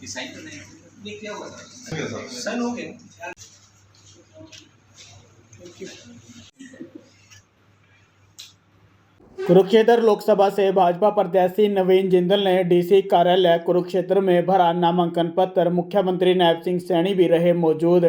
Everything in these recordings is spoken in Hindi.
साइन तो नहीं ये क्या हुआ था? साइन हो गया। कुरुक्षेत्र लोकसभा से भाजपा प्रत्याशी नवीन जिंदल ने डीसी कार्यालय कुरुक्षेत्र में भरा नामांकन पत्र। मुख्यमंत्री नायब सिंह सैनी भी रहे मौजूद।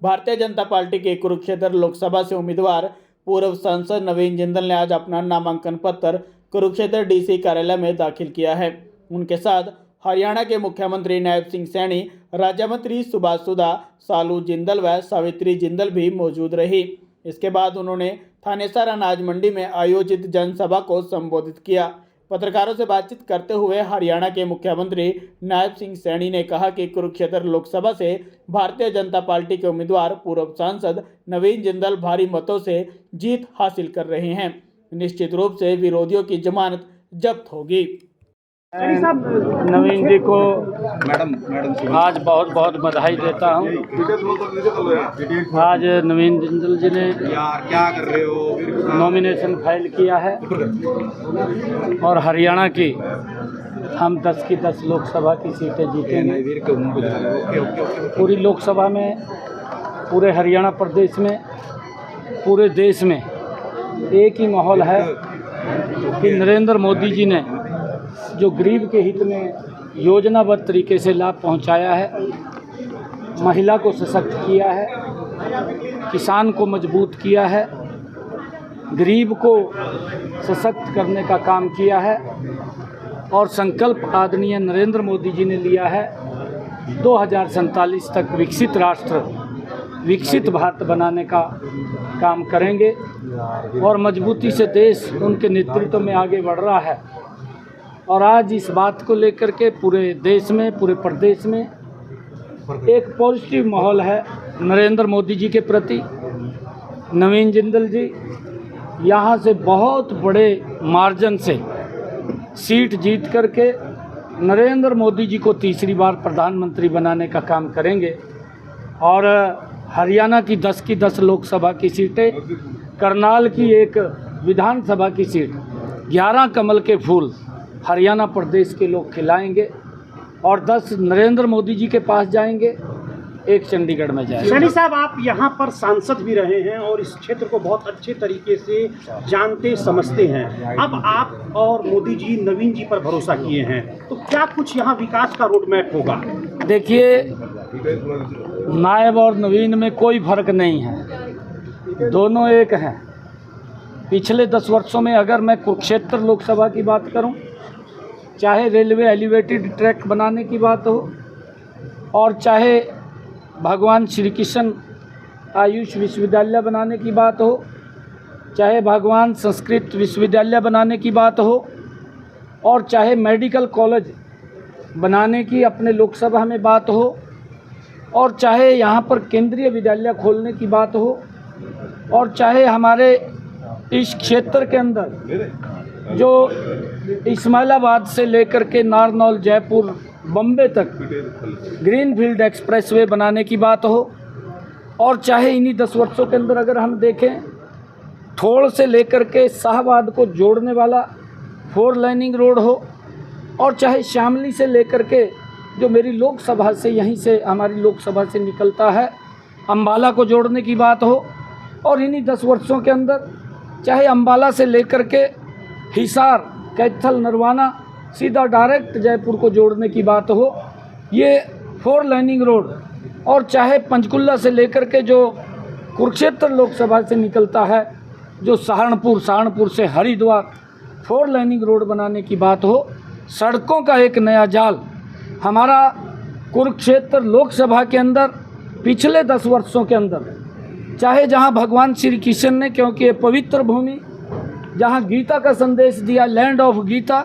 भारतीय जनता पार्टी के कुरुक्षेत्र लोकसभा से उम्मीदवार पूर्व सांसद नवीन जिंदल ने आज अपना नामांकन पत्र कुरुक्षेत्र डीसी कार्यालय में दाखिल किया है। उनके साथ हरियाणा के मुख्यमंत्री नायब सिंह सैनी, राज्य मंत्री सुभाष सुधा, सालू जिंदल व सावित्री जिंदल भी मौजूद रही। इसके बाद उन्होंने थानेसर अनाज मंडी में आयोजित जनसभा को संबोधित किया। पत्रकारों से बातचीत करते हुए हरियाणा के मुख्यमंत्री नायब सिंह सैनी ने कहा कि कुरुक्षेत्र लोकसभा से भारतीय जनता पार्टी के उम्मीदवार पूर्व सांसद नवीन जिंदल भारी मतों से जीत हासिल कर रहे हैं। निश्चित रूप से विरोधियों की जमानत जब्त होगी। नवीन जी को आज बहुत बहुत बधाई देता हूँ। आज नवीन जिंदल जी ने क्या कर रहे हो नॉमिनेशन फाइल किया है और हरियाणा की हम 10 की 10 लोकसभा की सीटें जीतेंगे। पूरी लोकसभा में, पूरे हरियाणा प्रदेश में, पूरे देश में एक ही माहौल है कि नरेंद्र मोदी जी ने जो गरीब के हित में योजनाबद्ध तरीके से लाभ पहुंचाया है, महिला को सशक्त किया है, किसान को मजबूत किया है, गरीब को सशक्त करने का काम किया है और संकल्प आदरणीय नरेंद्र मोदी जी ने लिया है 2047 तक विकसित राष्ट्र, विकसित भारत बनाने का काम करेंगे और मजबूती से देश उनके नेतृत्व में आगे बढ़ रहा है। और आज इस बात को लेकर के पूरे देश में, पूरे प्रदेश में एक पॉजिटिव माहौल है नरेंद्र मोदी जी के प्रति। नवीन जिंदल जी यहाँ से बहुत बड़े मार्जिन से सीट जीत करके नरेंद्र मोदी जी को तीसरी बार प्रधानमंत्री बनाने का काम करेंगे और हरियाणा की 10 की 10 लोकसभा की सीटें, करनाल की एक विधानसभा की सीट, 11 कमल के फूल हरियाणा प्रदेश के लोग खिलाएंगे और 10 नरेंद्र मोदी जी के पास जाएंगे, एक चंडीगढ़ में जाएंगे। सैनी साहब, आप यहाँ पर सांसद भी रहे हैं और इस क्षेत्र को बहुत अच्छे तरीके से जानते समझते हैं। अब आप और मोदी जी नवीन जी पर भरोसा किए हैं, तो क्या कुछ यहाँ विकास का रोड मैप होगा? देखिए, नायब और नवीन में कोई फर्क नहीं है, दोनों एक हैं। पिछले 10 वर्षों में अगर मैं कुरुक्षेत्र लोकसभा की बात करूं, चाहे रेलवे एलिवेटेड ट्रैक बनाने की बात हो और चाहे भगवान श्री कृष्ण आयुष विश्वविद्यालय बनाने की बात हो, चाहे भगवान संस्कृत विश्वविद्यालय बनाने की बात हो और चाहे मेडिकल कॉलेज बनाने की अपने लोकसभा में बात हो और चाहे यहाँ पर केंद्रीय विद्यालय खोलने की बात हो और चाहे हमारे इस क्षेत्र के अंदर जो इस्माइलाबाद से लेकर के नारनौल, जयपुर, बम्बे तक ग्रीनफील्ड एक्सप्रेसवे बनाने की बात हो और चाहे इन्हीं 10 वर्षों के अंदर अगर हम देखें थोड़ से लेकर के शाहबाद को जोड़ने वाला 4 लाइनिंग रोड हो और चाहे शामली से लेकर के जो मेरी लोकसभा से, यहीं से हमारी लोकसभा से निकलता है, अम्बाला को जोड़ने की बात हो और इन्हीं 10 वर्षों के अंदर चाहे अम्बाला से लेकर के हिसार, कैथल, नरवाना सीधा डायरेक्ट जयपुर को जोड़ने की बात हो, ये 4 लाइनिंग रोड और चाहे पंचकुला से लेकर के जो कुरुक्षेत्र लोकसभा से निकलता है, जो सहारनपुर से हरिद्वार 4 लाइनिंग रोड बनाने की बात हो, सड़कों का एक नया जाल हमारा कुरुक्षेत्र लोकसभा के अंदर पिछले 10 वर्षों के अंदर, चाहे जहां भगवान श्री कृष्ण ने, क्योंकि ये पवित्र भूमि जहां गीता का संदेश दिया, लैंड ऑफ गीता,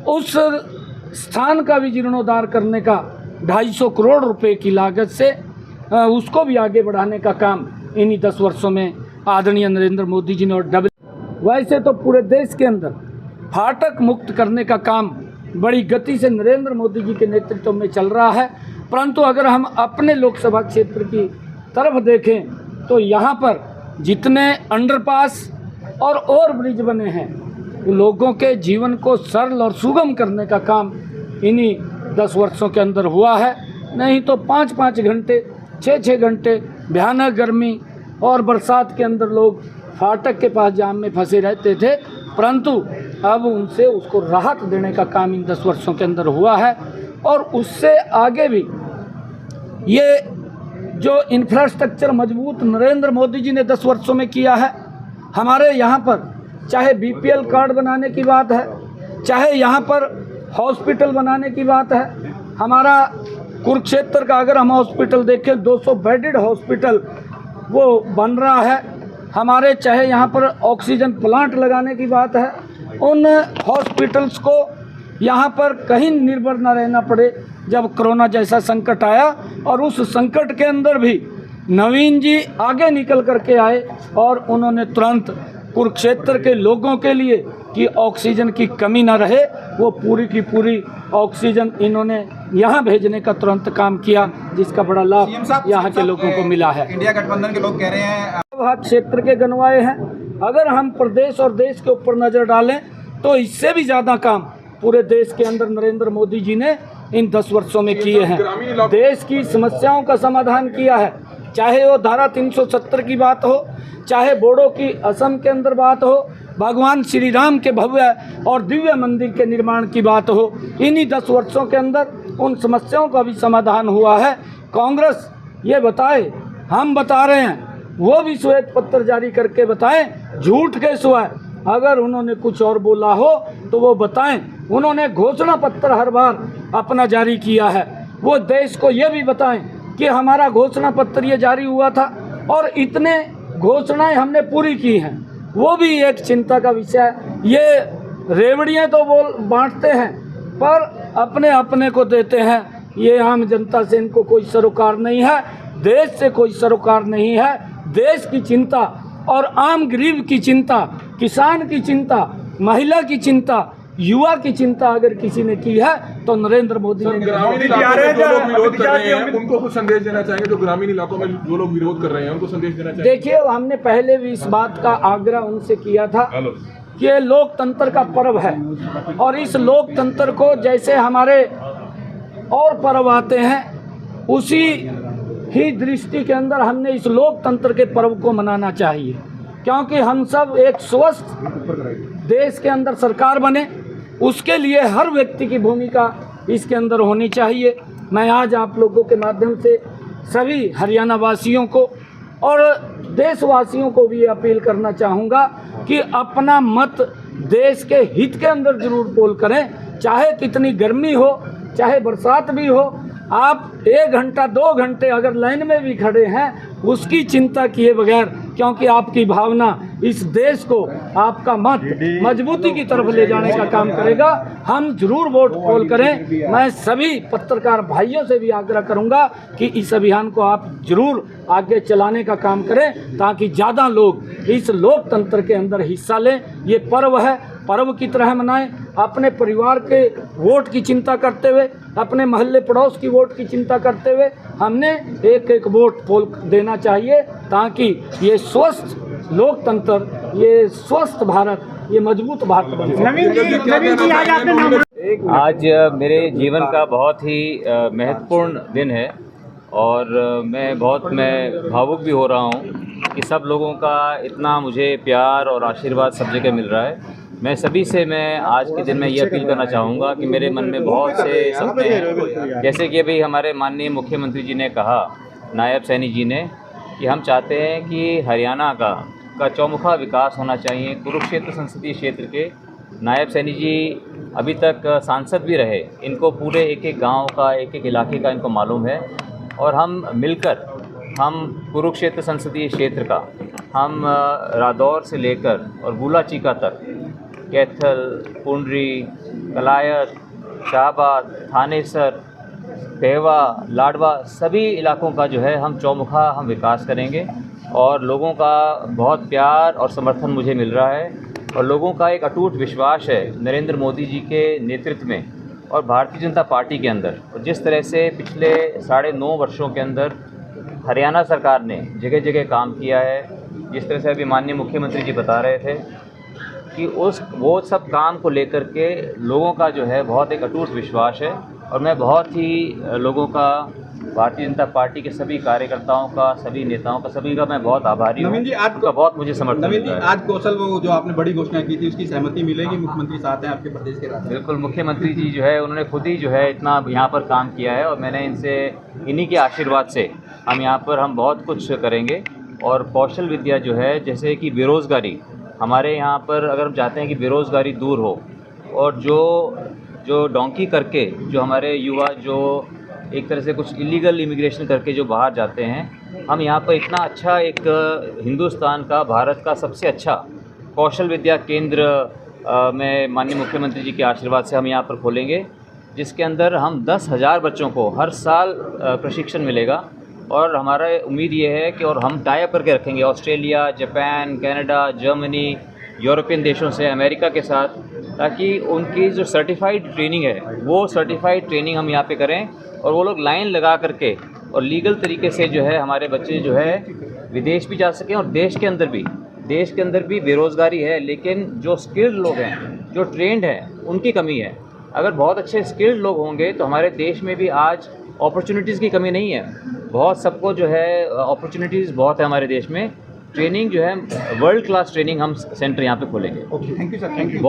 उस स्थान का भी जीर्णोद्धार करने का 250 करोड़ रुपए की लागत से उसको भी आगे बढ़ाने का काम इन्हीं 10 वर्षों में आदरणीय नरेंद्र मोदी जी ने और वैसे तो पूरे देश के अंदर फाटक मुक्त करने का काम बड़ी गति से नरेंद्र मोदी जी के नेतृत्व में चल रहा है। परंतु अगर हम अपने लोकसभा क्षेत्र की तरफ देखें तो यहाँ पर जितने अंडरपास और ओवरब्रिज बने हैं, लोगों के जीवन को सरल और सुगम करने का काम इन्हीं 10 वर्षों के अंदर हुआ है। नहीं तो 5-5 घंटे 6-6 घंटे भयानक गर्मी और बरसात के अंदर लोग फाटक के पास जाम में फंसे रहते थे, परंतु अब उनसे उसको राहत देने का काम इन 10 वर्षों के अंदर हुआ है। और उससे आगे भी ये जो इंफ्रास्ट्रक्चर मजबूत नरेंद्र मोदी जी ने 10 वर्षों में किया है, हमारे यहाँ पर चाहे BPL कार्ड बनाने की बात है, चाहे यहाँ पर हॉस्पिटल बनाने की बात है। हमारा कुरुक्षेत्र का अगर हम हॉस्पिटल देखें 200 बेडेड हॉस्पिटल वो बन रहा है। हमारे चाहे यहाँ पर ऑक्सीजन प्लांट लगाने की बात है, उन हॉस्पिटल्स को यहाँ पर कहीं निर्भर न रहना पड़े। जब कोरोना जैसा संकट आया और उस संकट के अंदर भी नवीन जी आगे निकल करके आए और उन्होंने तुरंत कुरुक्षेत्र के लोगों के लिए कि ऑक्सीजन की कमी ना रहे, वो पूरी की पूरी ऑक्सीजन इन्होंने यहाँ भेजने का तुरंत काम किया, जिसका बड़ा लाभ यहाँ के लोगों को मिला है। इंडिया गठबंधन के लोग कह रहे हैं वह क्षेत्र के गंवाए हैं। अगर हम प्रदेश और देश के ऊपर नज़र डालें तो इससे भी ज़्यादा काम पूरे देश के अंदर नरेंद्र मोदी जी ने इन 10 वर्षों में किए हैं। देश की समस्याओं का समाधान किया है, चाहे वो धारा 370 की बात हो, चाहे बोडो की असम के अंदर बात हो, भगवान श्री राम के भव्य और दिव्य मंदिर के निर्माण की बात हो। इन्हीं 10 वर्षों के अंदर उन समस्याओं का भी समाधान हुआ है। कांग्रेस ये बताए, हम बता रहे हैं, वो भी श्वेत पत्र जारी करके बताएं, झूठ के सिवाय अगर उन्होंने कुछ और बोला हो तो वो बताएं। उन्होंने घोषणा पत्र हर बार अपना जारी किया है, वो देश को ये भी बताएं कि हमारा घोषणा पत्र ये जारी हुआ था और इतने घोषणाएं हमने पूरी की हैं, वो भी एक चिंता का विषय। ये रेवड़ियाँ तो बांटते हैं पर अपने अपने को देते हैं। ये आम जनता से इनको कोई सरोकार नहीं है, देश से कोई सरोकार नहीं है। देश की चिंता और आम गरीब की चिंता, किसान की चिंता, महिला की चिंता, युवा की चिंता अगर किसी ने की है तो नरेंद्र मोदी ने। ग्रामीण इलाकों में जो लोग विरोध कर रहे हैं उनको कुछ संदेश देना चाहेंगे? जो ग्रामीण इलाकों में जो लोग विरोध कर रहे हैं उनको संदेश देना चाहेंगे? देखिए, हमने पहले भी इस बात का आग्रह उनसे किया था कि ये लोकतंत्र का पर्व है और इस लोकतंत्र को जैसे हमारे और पर्व आते हैं उसी ही दृष्टि के अंदर हमने इस लोकतंत्र के पर्व को मनाना चाहिए, क्योंकि हम सब एक स्वस्थ देश के अंदर सरकार बने, उसके लिए हर व्यक्ति की भूमिका इसके अंदर होनी चाहिए। मैं आज आप लोगों के माध्यम से सभी हरियाणा वासियों को और देशवासियों को भी अपील करना चाहूँगा कि अपना मत देश के हित के अंदर जरूर पोल करें। चाहे कितनी गर्मी हो, चाहे बरसात भी हो, आप 1 घंटा 2 घंटे अगर लाइन में भी खड़े हैं उसकी चिंता किए बगैर, क्योंकि आपकी भावना इस देश को, आपका मत मजबूती की तरफ ले जाने का काम करेगा। हम जरूर वोट पोल करें। मैं सभी पत्रकार भाइयों से भी आग्रह करूंगा कि इस अभियान को आप जरूर आगे चलाने का काम करें ताकि ज़्यादा लोग इस लोकतंत्र के अंदर हिस्सा लें। ये पर्व है, पर्व की तरह मनाएं। अपने परिवार के वोट की चिंता करते हुए, अपने मोहल्ले पड़ोस की वोट की चिंता करते हुए हमने एक वोट पोल देना चाहिए ताकि ये स्वस्थ लोकतंत्र, ये स्वस्थ भारत, ये मजबूत भारत बने। नवीन जी आज आपने नाम। आज मेरे जीवन का बहुत ही महत्वपूर्ण दिन है और मैं भावुक भी हो रहा हूँ कि सब लोगों का इतना मुझे प्यार और आशीर्वाद सब जगह मिल रहा है। मैं सभी से आज के दिन में ये अपील करना चाहूँगा कि मेरे मन में बहुत से सपने हैं, जैसे कि अभी हमारे माननीय मुख्यमंत्री जी ने कहा, नायब सैनी जी ने, कि हम चाहते हैं कि हरियाणा का चौमुखा विकास होना चाहिए। कुरुक्षेत्र संसदीय क्षेत्र के नायब सैनी जी अभी तक सांसद भी रहे, इनको पूरे एक गांव का, एक इलाके का इनको मालूम है और हम मिलकर हम कुरुक्षेत्र संसदीय क्षेत्र का, हम रादौर से लेकर और गुलाचीका तक, कैथल, पुंडरी, कलायत, शाहबाद, थानेसर, पेहवा, लाडवा, सभी इलाकों का जो है हम चौमुखा हम विकास करेंगे। और लोगों का बहुत प्यार और समर्थन मुझे मिल रहा है और लोगों का एक अटूट विश्वास है नरेंद्र मोदी जी के नेतृत्व में और भारतीय जनता पार्टी के अंदर। और जिस तरह से पिछले 9.5 वर्षों के अंदर हरियाणा सरकार ने जगह जगह काम किया है, जिस तरह से अभी माननीय मुख्यमंत्री जी बता रहे थे कि वो सब काम को लेकर के लोगों का जो है बहुत एक अटूट विश्वास है और मैं बहुत ही लोगों का, भारतीय जनता पार्टी के सभी कार्यकर्ताओं का, सभी नेताओं का, सभी का मैं बहुत आभारी हूँ। नवीन जी, आज उनका बहुत मुझे समर्थन नवीन जी, मिला है। आज कौशल वो जो आपने बड़ी घोषणा की थी उसकी सहमति मिलेगी? मुख्यमंत्री साथ हैं आपके प्रदेश के राज्य? बिल्कुल, मुख्यमंत्री जी जो है उन्होंने खुद ही जो है इतना यहाँ पर काम किया है और मैंने इनसे, इन्हीं के आशीर्वाद से हम यहाँ पर हम बहुत कुछ करेंगे। और कौशल विद्या जो है, जैसे कि बेरोज़गारी, हमारे यहाँ पर अगर हम चाहते हैं कि बेरोज़गारी दूर हो और जो डोंकी करके जो हमारे युवा जो एक तरह से कुछ इलीगल इमिग्रेशन करके जो बाहर जाते हैं, हम यहाँ पर इतना अच्छा एक हिंदुस्तान का, भारत का सबसे अच्छा कौशल विद्या केंद्र में माननीय मुख्यमंत्री जी के आशीर्वाद से हम यहाँ पर खोलेंगे, जिसके अंदर हम 10,000 बच्चों को हर साल प्रशिक्षण मिलेगा। और हमारा उम्मीद ये है कि और हम टाई अप करके रखेंगे Australia, Japan, Canada, Germany, European देशों से, अमेरिका के साथ, ताकि उनकी जो सर्टिफाइड ट्रेनिंग है वो सर्टिफाइड ट्रेनिंग हम यहाँ पे करें और वो लोग लाइन लगा करके और लीगल तरीके से जो है हमारे बच्चे जो है विदेश भी जा सकें। और देश के अंदर भी बेरोज़गारी है, लेकिन जो स्किल्ड लोग हैं, जो ट्रेंड हैं, उनकी कमी है। अगर बहुत अच्छे स्किल्ड लोग होंगे तो हमारे देश में भी आज अपॉर्चुनिटीज़ की कमी नहीं है। बहुत सबको जो है अपॉर्चुनिटीज़ बहुत है हमारे देश में। ट्रेनिंग जो है वर्ल्ड क्लास ट्रेनिंग हम सेंटर यहाँ पे खोलेंगे। Okay, thank you sir, thank you.